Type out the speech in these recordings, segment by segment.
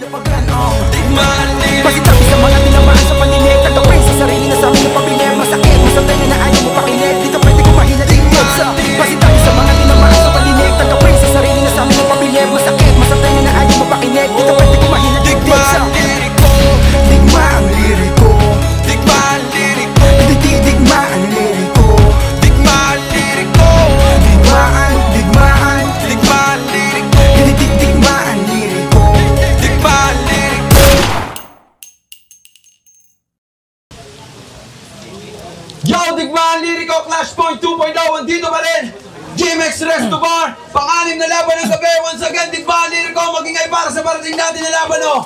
na pagkanong Digmaan lirik ko. Pasitabi sa mga tinamaan sa paninig. Tagapin sa sarili na sa amin ang pabilig. Masakit, masakit na ayaw mo pakinig. Dito pwede ko mahinalig sa pasitabi sa mga tinamaan sa paninig. Tagapin sa sarili na sa amin ang pabilig. Masakit, masakit na ayaw mo pakinig. Dito pwede ko mahinalig sa lirik ko. Digmaan lirik ko. Digmaan lirik ko. Digmaan lirik ko. Digmaan lirik ko. Digmaan, digmaan, digmaan lirik ko. Digmaan lirik ko. Digmaan lirik ko. Yo, Digmaan lirik ko, Clashpoint 2.0, andito pa rin GMX Resto Bar, pang-anim na laban ng gabi. Once again, Digmaan lirik ko, magingay para sa parating natin na laban, oh.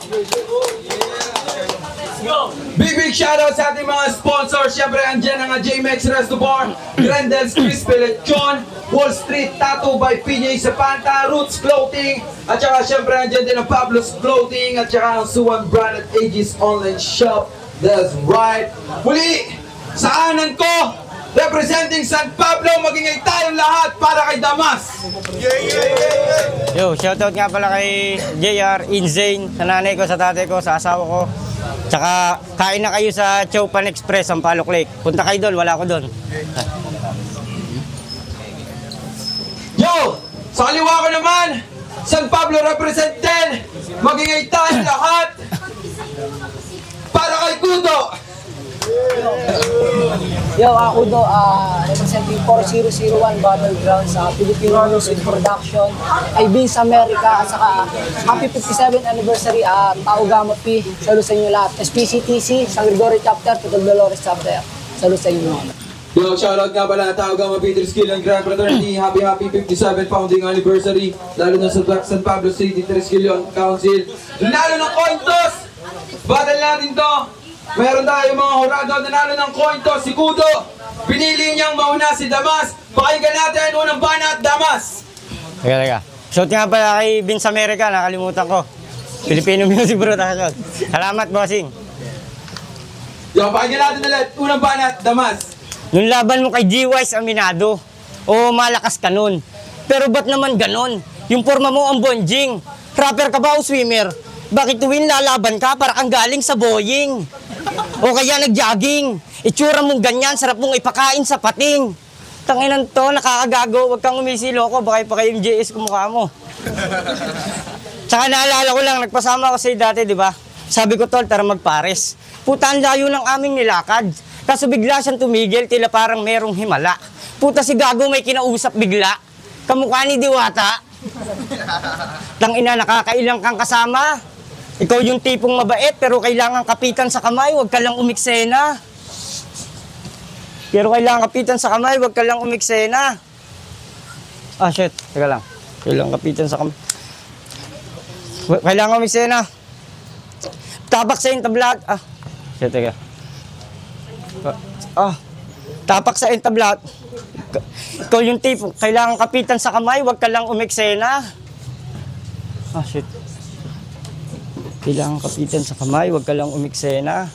Big shoutout sa ating mga sponsors. Siyempre, andyan ang JMX Resto Bar, Grendel's Crispy Lechon, Wall Street Tattoo by PJ Zapanta, Roots Clothing, at saka siyempre andyan din ang Pablo's Clothing, at saka ang Suwan Brand at Aegis Online Shop. That's right. Muli, sa anan ko, representing San Pablo, magingay tayong lahat para kay Damas. Yo, shoutout nga pala kay JR, Inzane, sa nanay ko, sa tatay ko, sa asawa ko. Tsaka kain na kayo sa Chowpan Express, ang Palok Lake. Punta kayo doon, wala ako doon. Yo, sa kaliwa ko naman, San Pablo represent 10, magingay tayong lahat para kay Kudo. Yo, ako do, representing 4001 Battleground sa Filipino Music Production, IB's America, at saka happy 57th anniversary Tao Gamma P. Salut sa inyo lahat. SPCTC, San Gregorio Chapter, Tutol Dolores Chapter. Salut sa inyo. Yo, shoutout nga pala Tao Gamma P. Skill and Grand Fraternity. Happy 57th founding anniversary. Lalo na sa San Pablo City Triskelion Council. Lalo ng coin toss! Battle natin to! Meron tayo mga horado, nanalo ng coin toss si Kudo. Pinili niyang mauna si Damas. Pakinggan natin unang banat, Damas. Teka. Shout nga pala kay Vince America, nakalimutan ko. Filipino Music Production. Salamat, bossing. Yo, pakinggan natin ulit unang banat, Damas. Yung laban mo kay G-Wise Aminado, o malakas ka nun. Pero ba't naman ganon? Yung forma mo ang bonjing. Rapper ka ba o swimmer? Bakit tuwing lalaban ka para kang galing sa Boeing? O kaya nag-jogging? Itsura mong ganyan, sarap mong ipakain sa pating. Tanginan to, nakakagago, huwag kang umisiloko, baka ipakain yung JS kumukha mo. Tsaka naalala ko lang, nagpasama ako sa'yo dati, di ba? Sabi ko, tol, tara magpares. Puta, ang layo ng aming nilakad. Kaso bigla siyang tumigil, tila parang merong himala. Puta, si Gago may kinausap bigla. Kamukha ni Diwata. Tangina, nakakailang kang kasama. Ikaw yung tipong mabait, pero kailangan kapitan sa kamay, huwag ka lang umiksena. Pero kailangan kapitan sa kamay, huwag ka lang umiksena. Ah, shit. Teka lang. Kailangan kapitan sa kamay. Kailangan umiksena. Tapak sa entablat. Ah, shit, teka. Tapak sa entablat. Ikaw yung tipong, kailangan kapitan sa kamay, huwag ka lang umiksena. Ah, shit. Kailangan kapitan sa kamay, huwag ka lang umiksena.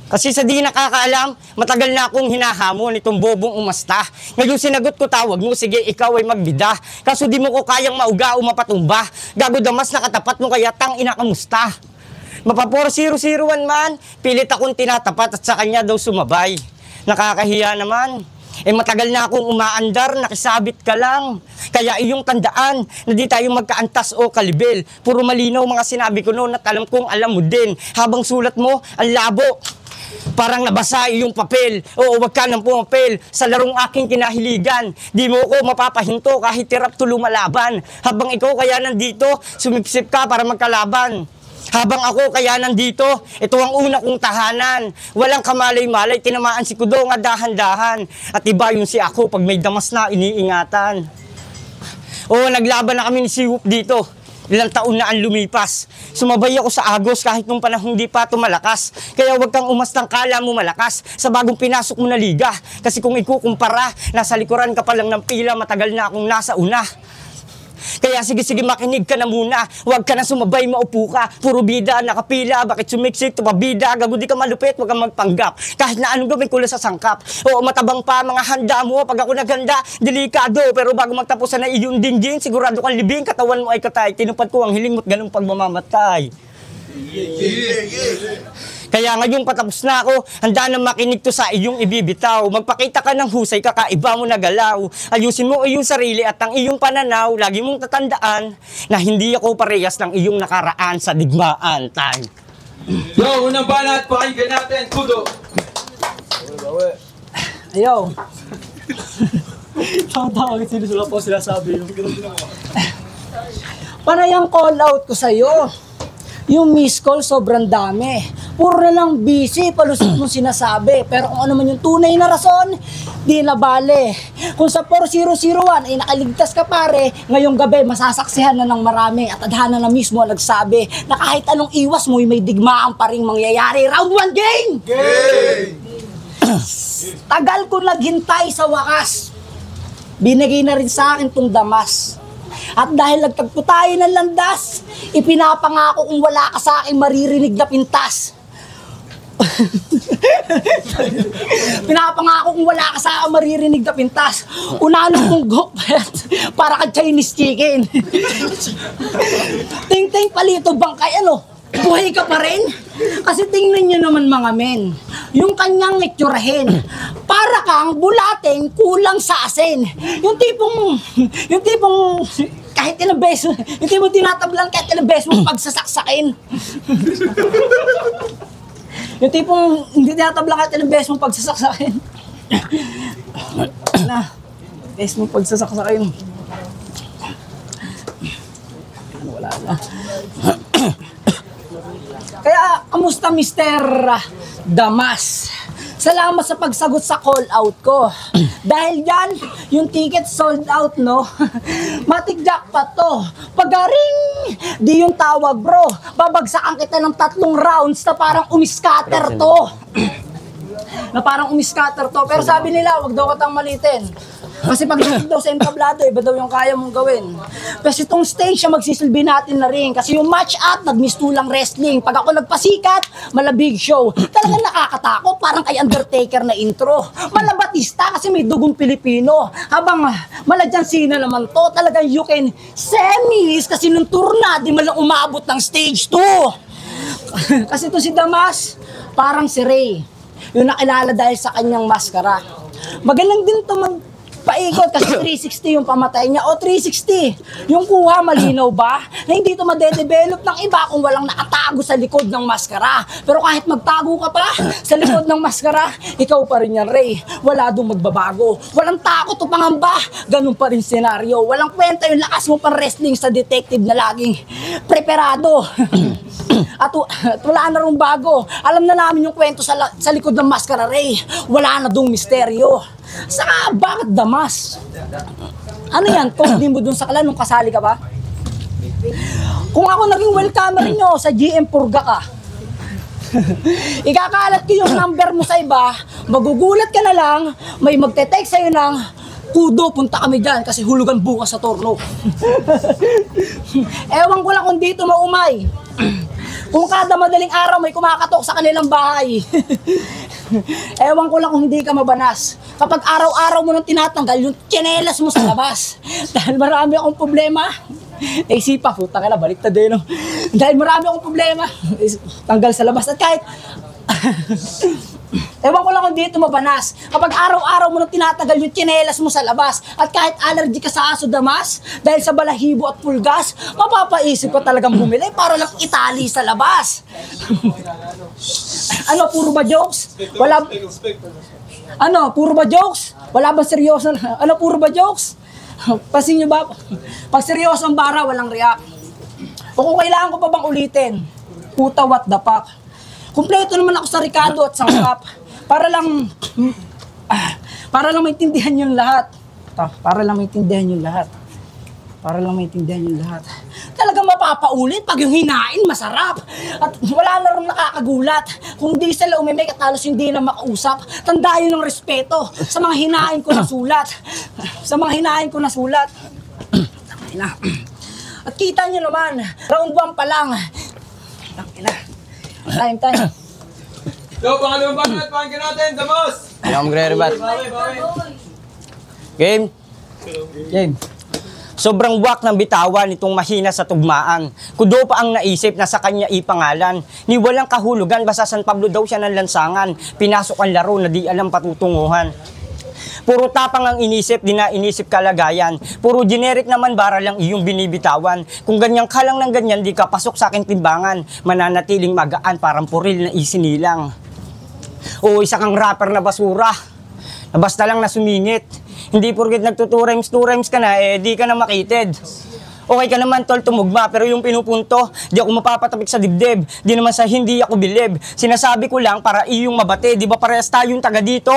Kasi sa di nakakaalam, matagal na akong hinahamon itong bobong umasta. Ngayon sinagot ko tawag mo, sige ikaw ay magbida. Kaso di mo ko kayang mauga o mapatumba. Gago Damas nakatapat mo kaya tang ina kamusta. Mapa 4001 man, pilit akong tinatapat at sa kanya daw sumabay. Nakakahiya naman. Matagal na akong umaandar, nakisabit ka lang. Kaya iyong tandaan na di tayo magkaantas o kalibel. Puro malinaw mga sinabi ko noon at alam kong alam mo din. Habang sulat mo, ang labo. Parang nabasa iyong papel. Oo, wag ka nang pumapel sa larong aking kinahiligan. Di mo ko mapapahinto kahit tirap to lumalaban. Habang ikaw kaya nandito, sumipsip ka para magkalaban. Habang ako kaya nandito, ito ang una kong tahanan. Walang kamalay-malay, tinamaan si Kudo nga dahan-dahan. At iba yung si ako pag may Damas na iniingatan. Oo, naglaban na kami ni Siwup dito. Ilang taon na ang lumipas. Sumabay ako sa Agos kahit nung panahon di pa tumalakas. Kaya huwag kang umastang kala mo malakas sa bagong pinasok mo na liga. Kasi kung ikukumpara, nasa likuran ka pa lang ng pila, matagal na akong nasa una. Kaya sige makinig ka na muna. Huwag ka na sumabay, maupo ka. Puro bida, nakapila, bakit sumiksik, tupabida, gago di ka malupit, huwag kang magpanggap. Kahit na anong gawin kulang sa sangkap. Oo, matabang pa mga handa mo, pag ako naghanda, delikado. Pero bago magtapusan na iyong dinggin, sigurado kang libing, katawan mo ay katay. Tinupad ko ang hiling mo't ganung pagmamamatay. Kaya ngayong patapos na ako, handa na makinig to sa iyong ibibitaw. Magpakita ka ng husay, kakaiba mo na galaw. Ayusin mo iyong sarili at ang iyong pananaw. Lagi mong tatandaan na hindi ako parehas ng iyong nakaraan sa digmaan. Time. Yo, unang banat, pakinggan natin, Kudo. Ayo. Tawa-tawa kasi sila po sinasabi yung Panayang call out ko sa'yo. Yung miss call sobrang dami. Puro na lang busy, palusot mong sinasabi. Pero kung ano man yung tunay na rason, di na bale. Kung sa 4001 ay nakaligtas ka pare, ngayong gabi masasaksihan na ng marami. At adhana na mismo ang nagsabi na kahit anong iwas mo, may digmaan pa rin mangyayari. Round 1 game! Game! Tagal ko naghintay sa wakas. Binigay na rin sa akin tong damas. At dahil nagtagpo tayo ng landas, ipinapangako kung wala ka sa akin maririnig na pintas. Pinapangako kung wala ka sa akin maririnig na pintas. Unahan kong gokpet para ka Chinese chicken. Ting-ting palito bangkay, ano? Buhay ka pa rin? Kasi tingnan nyo naman mga men, yung kanyang itsurahin, para kang bulating kulang sa asin. Yung tipong kahit ilang beses, yung tipong tinatablan kahit ilang beses mo pagsasaksakin. Yung tipong hindi tinatablan kahit ilang beses mo pagsasaksakin. Na, beses mo pagsasaksakin. Wala na. Kaya, kamusta Mr. Damas? Salamat sa pagsagot sa call out ko. Dahil yan, yung ticket sold out, no? Matik jackpot to. Pagaring, di yung tawag bro. Babagsakan kita ng 3 rounds na parang umiskater to. Pero sabi nila, wag daw katang malitin. Kasi pag daw sa entablado, iba daw yung kaya mong gawin. Kasi itong stage siya magsisilbi natin na rin. Kasi yung match up, nagmistulang wrestling. Pag ako nagpasikat, malabig show. Talagang nakakatakot, parang kay Undertaker na intro. Malabatista kasi may dugong Pilipino. Habang Maladian Sina naman to, talagang you can semis. Kasi nung tour na, di man lang umabot ng stage 2. Kasi to si Damas, parang si Ray. Yung nakilala dahil sa kanyang maskara. Magaling din to paikot kasi 360 yung pamatay niya. O 360, yung kuha malinaw ba? Na hindi ito madedevelop ng iba kung walang nakatago sa likod ng maskara. Pero kahit magtago ka pa sa likod ng maskara, ikaw pa rin yan, Ray. Wala doon magbabago. Walang takot o pangamba. Ganun pa rin senaryo. Walang kwenta yung lakas mo pang wrestling sa detective na laging preparado. At wala na rin bago. Alam na namin yung kwento sa likod ng maskara, Ray. Wala na doong misteryo. Saka, bakit Damas? Ano yan? Kung di mo dun sa kala nung kasali ka ba? Kung ako naging welcomer nyo sa GM Purga ka, ikakalat ko yung number mo sa iba, magugulat ka na lang, may magte-text sa'yo ng, Kudo, punta kami dyan kasi hulugan bukas sa torno. Ewan ko lang kung dito maumay. Kung kada madaling araw may kumakatok sa kanilang bahay. Ewan ko lang kung hindi ka mabanas. Kapag araw-araw mo nang tinatanggal yung tsinelas mo sa labas. Dahil marami akong problema. Isipa, puta ka na, baliktad din. No? Dahil marami akong problema. Tanggal sa labas. At kahit... Ewan ko lang kung dito mabanas. Kapag araw-araw mo nang tinatagal yung tsinelas mo sa labas at kahit allergy ka sa aso Damas dahil sa balahibo at pulgas, mapapaisip ko talagang bumili para lang itali sa labas. Ano, puro ba jokes? Wala... Ano, puro ba jokes? Wala ba seryoso? Ano, puro ba jokes? Pasin nyo ba? Pag seryoso ang bara, walang react. O kung kailangan ko pa bang ulitin, puta what the fuck. Kumpleto naman ako sa Ricardo at sangkap. Para lang maintindihan yung lahat. Para lang maintindihan yung lahat. Talagang mapapaulit pag yung hinain masarap. At wala na rin nakakagulat. Kung di sila umimik at halos hindi na makausap, tandaan ng respeto sa mga hinain ko na sulat. At kita nyo naman, round 1 pa lang. Tangina. Time. So, pangalawang banat, pakinggan natin, Damos! Ayaw magre-rebat. Game. Sobrang wak ng bitawan itong mahina sa tugmaan. Kudo pa ang naisip na sa kanya ipangalan. Ni walang kahulugan, basta San Pablo daw siya ng lansangan. Pinasok ang laro na di alam patutunguhan. Puro tapang ang inisip, di na inisip kalagayan. Puro generic naman, bara lang iyong binibitawan. Kung ganyan ka lang ng ganyan, di ka pasok sa aking timbangan. Mananatiling magaan, parang puril na isinilang. O isa kang rapper na basura, na basta lang na sumingit. Hindi porket nagto 2 rhymes ka na, di ka na makitid. Okay ka naman tol, tumugma, pero yung pinupunto, di ako mapapatapik sa dibdib. Di naman sa hindi ako bilib. Sinasabi ko lang para iyong mabate, di ba parehas tayong taga dito?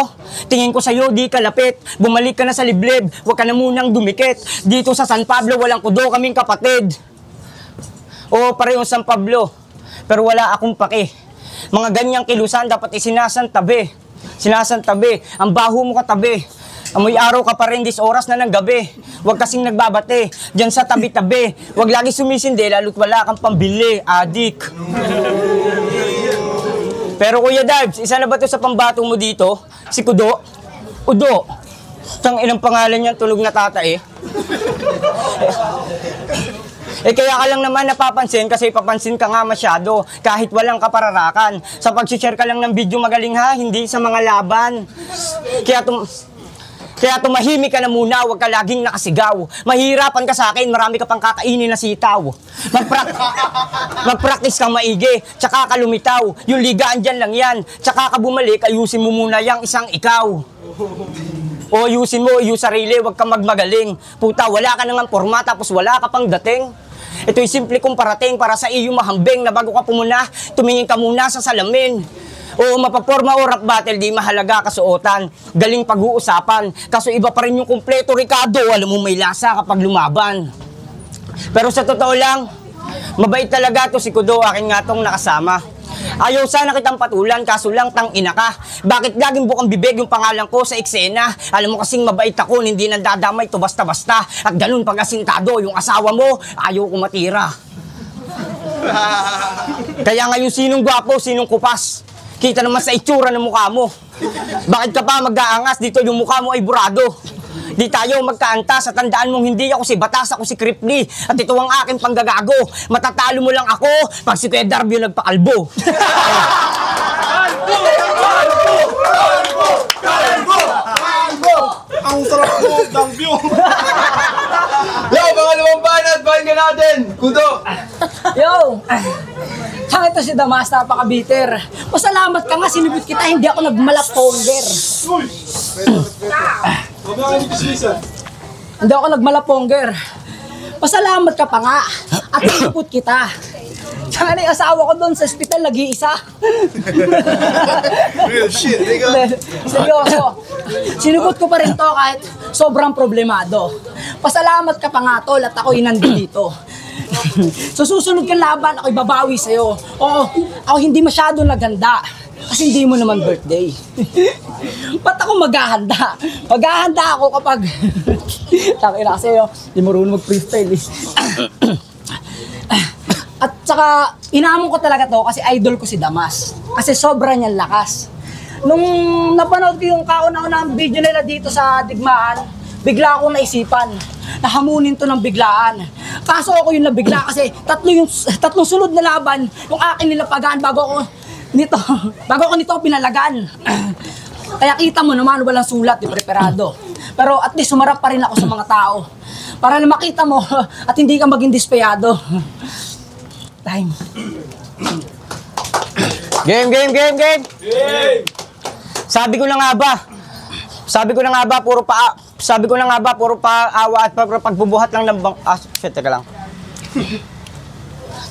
Tingin ko sa'yo, di ka lapit. Bumalik ka na sa liblib, huwag ka na munang dumikit. Dito sa San Pablo, walang kudo, kaming kapatid. Oo, parehong San Pablo, pero wala akong pake. Mga ganyang kilusan dapat isinasantabi. Ang baho mo katabi. Amoy araw ka pa rin, oras na ng gabi. Huwag kasing nagbabate, dyan sa tabi-tabi. Huwag lagi sumisindi, lalo't wala kang pambili, adik. Pero Kuya Darbs, isa na ba to sa pambato mo dito? Si Kudo? Udo. Tang inang pangalan niyan, tunog na tatae. Kaya ka lang naman napapansin kasi papansin ka nga masyado kahit walang kapararakan. Sa pag-share ka lang ng video magaling ha, hindi sa mga laban. Kaya tumahimik ka na muna, huwag ka laging nakasigaw. Mahirapan ka sa akin, marami ka pang kakainin na sitaw. Mag-practice kang maigi, tsaka ka lumitaw. Yung ligaan dyan lang yan, tsaka ka bumalik, ayusin mo muna yung isang ikaw. O ayusin mo, yung sarili, huwag kang magmagaling. Puta, wala ka nang forma, tapos wala ka pang dating. Ito'y simple kong parating para sa iyo mahambing na bago ka pumuna, tumingin ka muna sa salamin. O mapaporma o rap battle, di mahalaga kasuotan. Galing pag-uusapan. Kaso iba pa rin yung kumpleto, Ricardo. Alam mo may lasa kapag lumaban. Pero sa totoo lang, mabait talaga to si Kudo, akin nga tong nakasama. Ayaw sana kitang patulan, kaso lang tang ina ka. Bakit laging bukang bibig yung pangalan ko sa eksena? Alam mo kasing mabait ako, hindi nandadamay to basta-basta. At ganun pag asintado, yung asawa mo, ayaw ko matira. Kaya ngayon sinong gwapo, sinong kupas? Kita naman sa itsura ng mukha mo. Bakit ka pa mag-aangas? Dito yung mukha mo ay burado. Di tayo magkaantas at tandaan mong hindi ako si Batas, ako si Kripli. At ito ang aking panggagago. Matatalo mo lang ako pag si Kuya Darby yung nagpakalbo. Ang sarap mo, Darby. Yo, pangalawang banat, pakinggan natin, Kudo! Yo! Saan ito si Damas, napaka-bitter. Pasalamat ka nga, sinibit kita, hindi ako nagmalaponger. Hindi ako nagmalaponger. Pasalamat ka pa nga, at sinipot kita. Tsaka na yung asawa ko doon sa ospital, nag-iisa. Real shit, nigga. Seryoso. Sinipot ko pa rin to kahit sobrang problemado. Pasalamat ka pa nga, tol, at ako'y nandito. So susunod kang laban, ako'y babawi sa'yo. Oo, ako hindi masyado naganda. Kasi hindi mo naman birthday. Ba't ako maghahanda? Maghahanda ako kapag... Takina kasi hindi marunong mag-freestyle eh. At saka, inaamon ko talaga to kasi idol ko si Damas. Kasi sobra niyang lakas. Nung napanood ko yung kauna-unang video nila dito sa Digmaan, bigla akong naisipan na hamunin to ng biglaan. Kaso ako yung nabigla kasi tatlong sunod na laban yung akin nilapagan bago ako nito pinalagan. Kaya kita mo naman walang sulat, di preparado. Pero at least sumarap pa rin ako sa mga tao. Para na makita mo at hindi ka maging dispeyado. Time. Game! Sabi ko na nga ba, puro paawa at pagbubuhat lang ng teka lang.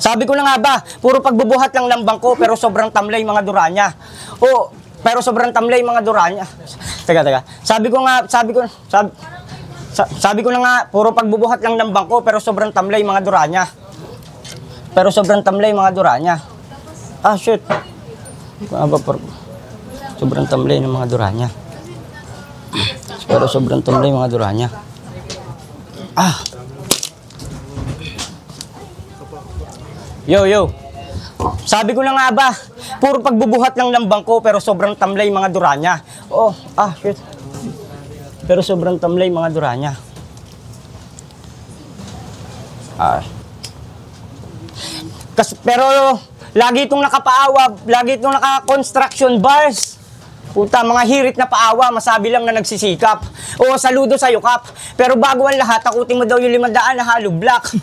Sabi ko na nga ba, puro pagbubuhat lang ng bangko pero sobrang tamlay mga duranya. Pero sobrang tamlay mga duranya. Teka. Sabi ko na nga, puro pagbubuhat lang ng bangko pero sobrang tamlay mga duranya. Shit. Sobrang tamlay ng mga duranya. Yo. Sabi ko na nga ba, puro pagbubuhat lang ng bangko pero sobrang tamlay mga dura niya. Shit. Pero sobrang tamlay mga dura niya. Pero lagi itong nakapaawa, lagi itong naka-construction bars. Puta, mga hirit na paawa, masabi lang na nagsisikap. Oo, saludo sa'yo, Kap. Pero bago ang lahat, takutin mo daw yung 500 na hollow block.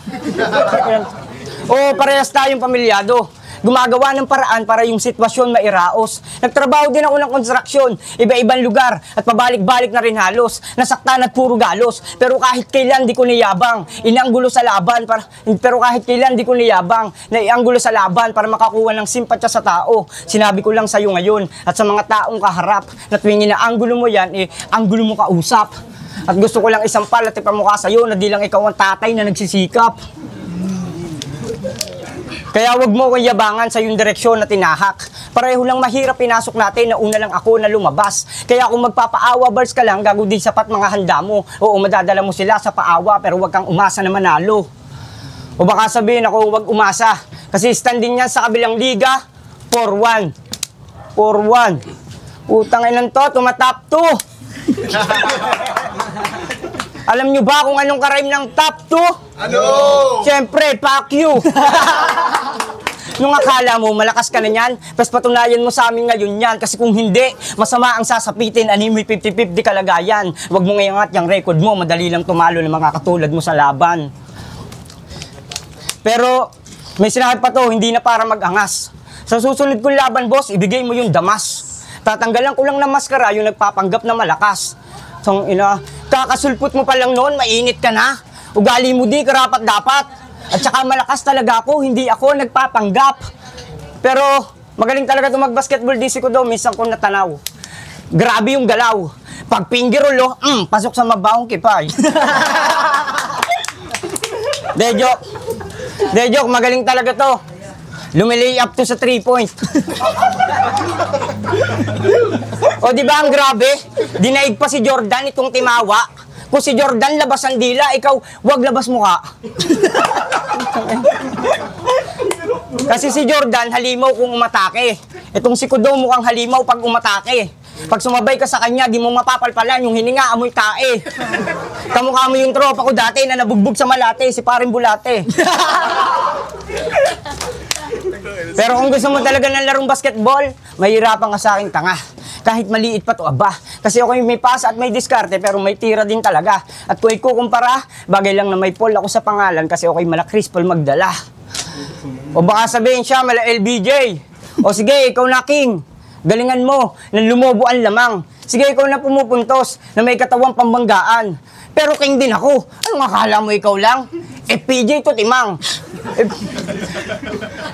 Oo, parehas tayong pamilyado. Gumagawa ng paraan para yung sitwasyon mairaos. Nagtrabaho din ako ng construction, iba-ibang lugar, at pabalik-balik na rin halos. Nasaktan at puro galos, pero kahit kailan di ko niyabang. Inanggulo sa laban, pero kahit kailan di ko niyabang. Naianggulo sa laban para makakuha ng simpatya sa tao. Sinabi ko lang sa'yo ngayon, at sa mga taong kaharap, na tuwing inaanggulo mo yan, anggulo mo kausap. At gusto ko lang isampal at ipamukha sa'yo na di lang ikaw ang tatay na nagsisikap. Kaya wag mo kong yabangan sa yung direksyon na tinahak. Pareho lang mahirap pinasok natin na una lang ako na lumabas. Kaya kung magpapaawa bars ka lang, gago din sapat mga handa mo. Oo, madadala mo sila sa paawa pero wag kang umasa na manalo. O baka sabihin ako wag umasa. Kasi standing yan sa kabilang liga, 4-1. 4-1. Utang ilan to, tumatap 2. Alam nyo ba kung anong karime ng top 2? Ano? Siyempre, fuck you! Nung akala mo, malakas ka na yan, pas patunayan mo sa amin ngayon yan. Kasi kung hindi, masama ang sasapitin, animoy 50-50 kalagayan. Huwag mo ngayangat yung record mo, madali lang tumalo ng mga katulad mo sa laban. Pero, may sinabi pa to, hindi na para mag-angas. Sa susunod kong laban, boss, ibigay mo yung damas. Tatanggalan ko lang ng maskara yung nagpapanggap na malakas. Tong ina, kakasulput mo pa lang noon, mainit ka na. Ugali mo di, karapat dapat. At saka malakas talaga ako, hindi ako nagpapanggap. Pero magaling talaga itong mag-basketball, di si ko daw, minsan kong natanaw. Grabe yung galaw. Pag pingirulo, pasok sa mabahong kipay. De joke, magaling talaga to. Lumilay up to sa 3-point. O di ba ang grabe? Dinaig pa si Jordan itong timawa. Kung si Jordan labas ang dila, ikaw wag labas mukha. Kasi si Jordan halimaw kung umatake. Itong si Kudo mukhang halimaw pag umatake. Pag sumabay ka sa kanya, di mo mapapalpalan yung hininga, amoy tae. Kamukha mo yung tropa ko dati na nabugbog sa Malate, si Paring Bulate. Pero kung gusto mo talaga ng larong basketball, mahirapan ka sa akin tanga. Kahit maliit pa to, aba. Kasi ako yung may pasa at may diskarte, pero may tira din talaga. At kung ikukumpara, bagay lang na may Paul ako sa pangalan kasi ako yung mala Chris Paul Magdala. O baka sabihin siya, mala LBJ. O sige, ikaw na king. Galingan mo, nang lumobo ang lamang. Sige, ikaw na pumupuntos, na may katawang pambanggaan. Pero king din ako. Anong akala mo ikaw lang? FPJ to timang.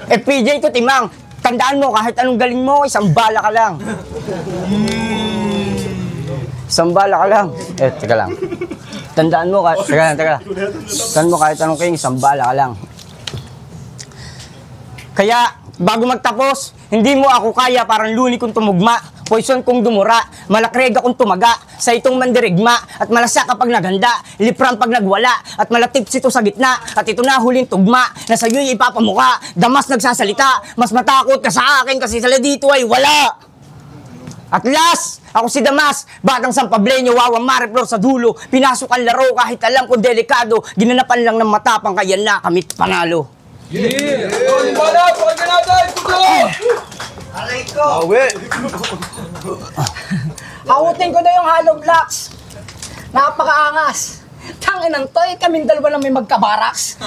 FPJ to timang. Tandaan mo, kahit anong galing mo, isang bala ka lang. Isang bala ka lang. Teka lang. Tandaan mo, teka lang. Tandaan mo, kahit anong king, isang bala ka lang. Kaya, bago magtapos, hindi mo ako kaya parang luni kong tumugma, poison kong dumura, malakrega kong tumaga, sa itong mandirigma, at malasya kapag naganda, lipram pag nagwala, at malatips ito sa gitna, at ito na huling tugma, na sa'yo'y ipapamuka, damas nagsasalita, mas matakot ka sa akin kasi sila dito ay wala. At last, ako si Damas, batang sampablenyo, wawang mariflor sa dulo, pinasok ang laro kahit alam kong delikado, ginanapan lang ng matapang kaya na kamit panalo. Yeah! Wala! Pagka natin! Kuto! Aray ko! Awe! Hakutin ko na yung hollow blocks. Napakaangas. Tanginan to, kaming dalawa lang may magkabaraks.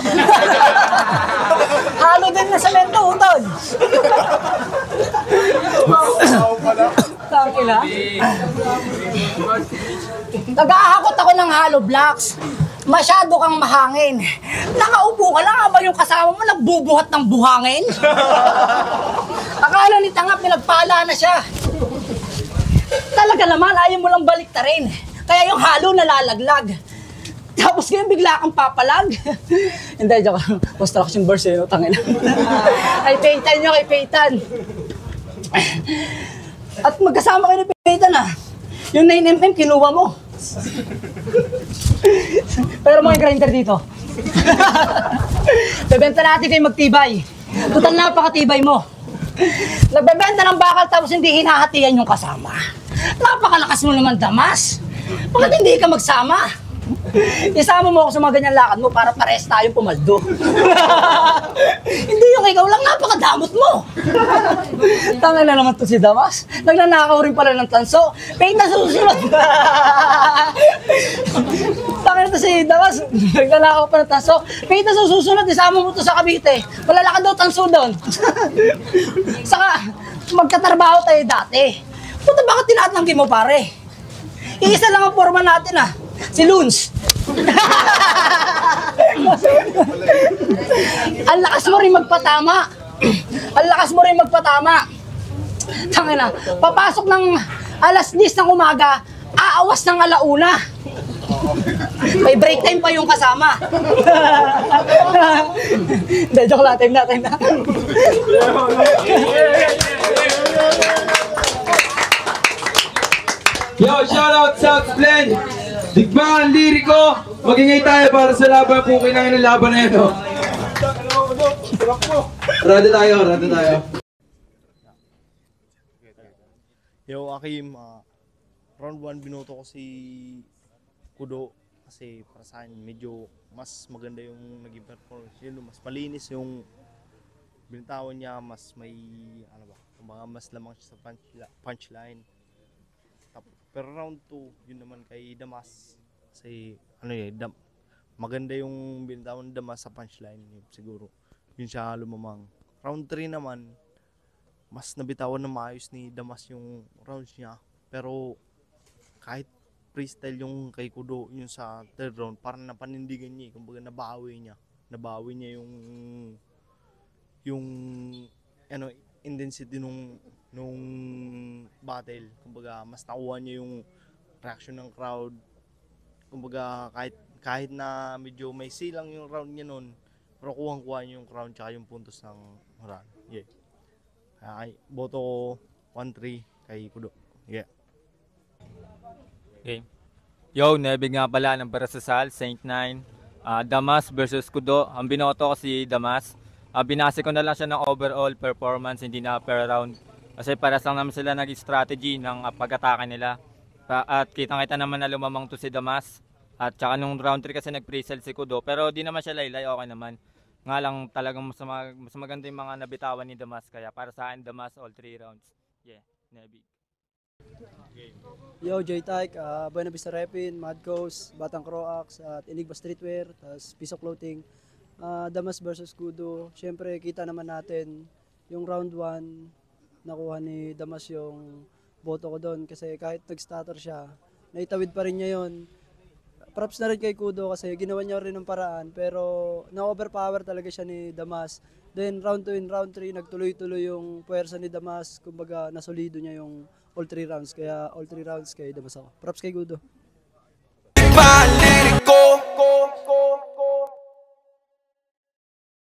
Halo din na semento, utod. Tangina. Nag-aakot ako ng hollow blocks. Masyado kang mahangin. Nakaupo ka lang habang yung kasama mo nagbubuhat ng buhangin. Akala ni Tanga pinagpala na siya. Talaga naman, ayaw mo lang baliktarin. Kaya yung halo nalalaglag. Tapos ngayon bigla kang papalag. Hindi, joke. Construction burst no? Tangina. Kay Peyton nyo, kay Peyton. At magkasama kayo ni Peyton Yung 9mm kinuha mo. Damas. Pero mga grinder dito. Bebenta natin kayo magtibay. Total napakatibay mo. Nagbebenta ng bakal tapos hindi hinahatian yung kasama. Napakalakas mo naman, Damas. Bakit hindi ka magsama? Isama mo ako sa mga ganyan lakad mo para pares tayong pumaldo. Hindi yung ikaw lang, napakadamot mo. Tanga na naman to si Damas. Nagnanakaw rin pala ng tanso. Pake na susunod. Tanga na to si Damas. Nagnanakaw pa ng tanso. Pake na susunod, isama mo to sa Cavite. Malalakad daw tanso doon. Saka, magkatrabaho tayo dati. Puta, bakit tinatanggi mo, pare? Iisa lang ang forma natin, ah. Si Luns. Ang lakas mo rin magpatama. Ang lakas mo rin magpatama. Tangin na, papasok ng alas 10 ng umaga, aawas ng alauna. May break time pa yung kasama. Hindi, joke lang, time na. Yo, shoutout South Blend! Digmaan, liriko! Magingay tayo para sa laban kung kailangan ng laban na yun. Oh. Rado tayo. Yo, Akim, round 1 binoto ko si Kudo kasi para sa akin medyo mas maganda yung naging performance. Yun, mas malinis yung binitawan niya, mas may, mas lamang siya sa punchline. Pero round 2, yun naman kay Damas. Kasi, maganda yung binitawan ni Damas sa punchline. Siguro, yun siya lumamang. Round 3 naman, mas nabitawan na maayos ni Damas yung rounds niya. Pero, kahit freestyle yung kay Kudo, yung sa third round, parang napanindigan niya. Kumbaga, nabawi niya yung intensity nung battle. Kumbaga, mas nakuha niya yung reaction ng crowd. Kumbaga, kahit na medyo may silang yung round niya nun, pero kuha niya yung crowd tsaka yung puntos ng round. Yeah. Kaya boto ko 1-3 kay Kudo. Yeah. Okay. Yo, Nebig nga pala ng Barasasal, Saint 9. Damas versus Kudo. Ang binoto ko si Damas. Binase ko na lang siya ng overall performance, hindi na per round. Kasi para lang naman sila nag-strategy ng pag-atake nila. At kitang-kita naman na lumamang to si Damas. At saka nung round 3 kasi nag-pre-sell si Kudo. Pero di naman siya laylay, okay naman. Nga lang talagang mas maganda yung mga nabitawan ni Damas. Kaya para sa akin, Damas all 3 rounds. Yeah, Nebig. Yo, J-Tyke, Buena Vista Repin, Mad Coast, Batang Croax, at Enigma Streetwear, tas Piso Clothing. Damas versus Kudo. Siyempre, kita naman natin yung round 1. Nakuha ni Damas yung boto ko doon kasi kahit nag-stutter siya, naitawid pa rin niya yun. Props na rin kay Kudo kasi ginawa niya rin ng paraan pero na-overpower talaga siya ni Damas. Then round 2 and round 3, nagtuloy-tuloy yung puwersa ni Damas. Kumbaga, nasolido niya yung all 3 rounds. Kaya all 3 rounds kay Damas ako. Props kay Kudo.